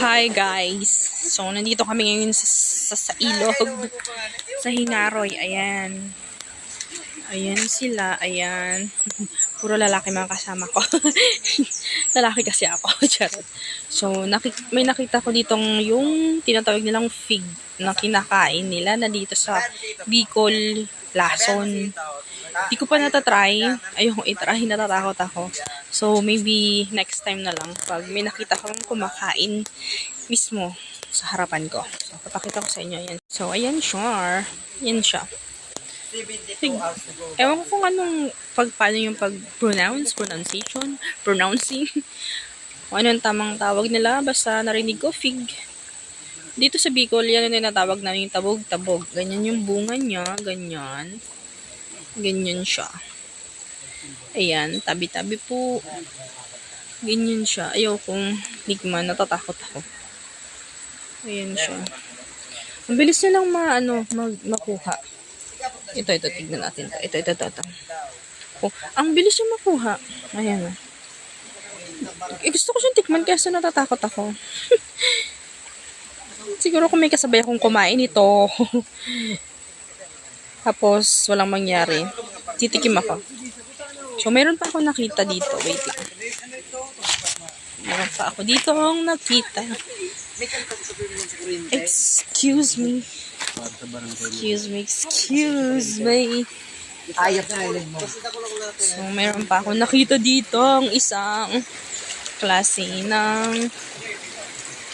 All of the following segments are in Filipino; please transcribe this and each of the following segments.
Hi guys! So, nandito kami ngayon sa ilog. Sa Hinaroy. Ayan. Ayan sila. Ayan. Puro lalaki mga kasama ko. Lalaki kasi ako. Charot. So, may nakita ko ditong yung tinatawag nilang fig na kinakain nila na dito sa Bicol, Lason. Di ko pa natatry. Ayokong itry. Natatakot ako. So, maybe next time na lang. Pag may nakita kong kumakain mismo sa harapan ko. So, papakita ko sa inyo. Ayan. So, ayan siya. Ayan siya. Ewan ko kung anong paano yung pronouncing. Kung ano yung tamang tawag nila. Basta narinig ko, fig. Dito sa Bicol, yan yung natawag namin yung tabog-tabog. Ganyan yung bunga niya. Ganyan. Ganyan siya. Ayan, tabi-tabi po. Ganyan siya. Ayaw kong ligman. Natatakot ako. Ayan siya. Ang bilis nilang makuha. Ito, tignan natin. Ito. Oh, ang bilis niya makuha. Ayan. Gusto ko siyang tikman kasi natatakot ako. Siguro kung may kasabay akong kumain ito. Tapos, walang mangyari. Titikim ako. So, meron pa ako nakita dito. Wait lang. Meron pa ako dito ang nakita. Excuse me. So, meron pa ako nakita dito ang isang klase ng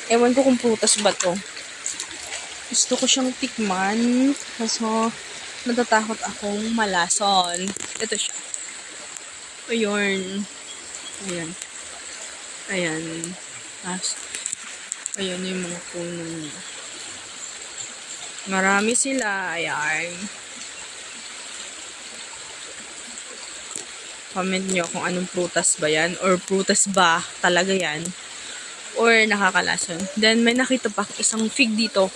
ewan ko kung prutas ba to. Gusto ko siyang tikman. Kaso, natatakot akong malason. Ito siya. Ayun. Ayan yung mga puno niya. Marami sila. Ayan. Comment nyo kung anong prutas ba yan. Or prutas ba talaga yan. Or nakakalason. Then may nakita pa isang fig dito.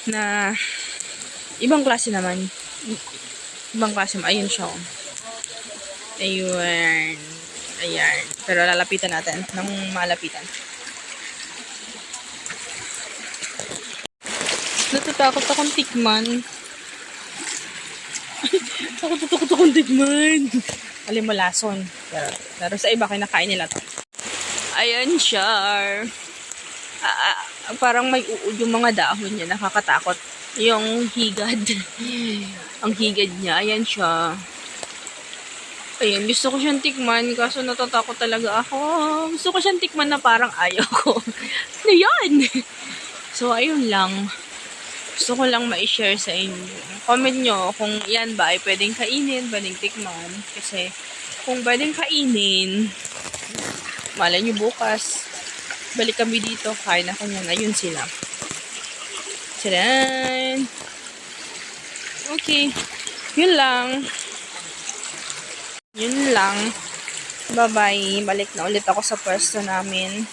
Na ibang klase naman. Ayun siya. Ayan. Pero lalapitan natin ng malapitan. Natatakot akong tikman. Takot akong tikman. Alim mo lason. Pero sa iba kinakain nila to. Ayan siya. Parang may uod yung mga dahon niya. Nakakatakot. Yung higad. Ang higad niya. Ayan siya. Ayan, gusto ko siyang tikman, kaso natatakot talaga ako. Gusto ko siyang tikman na parang ayaw ko. Ano yan? So, ayun lang. Gusto ko lang ma-share sa inyo. Comment nyo kung yan ba ay pwedeng kainin, pwedeng tikman. Kasi, kung pwedeng kainin, malay nyo bukas, balik kami dito, kain ako niyan. Ayun sila. Tadaan! Okay. Yun lang. Bye-bye. Balik na ulit ako sa pwesto namin.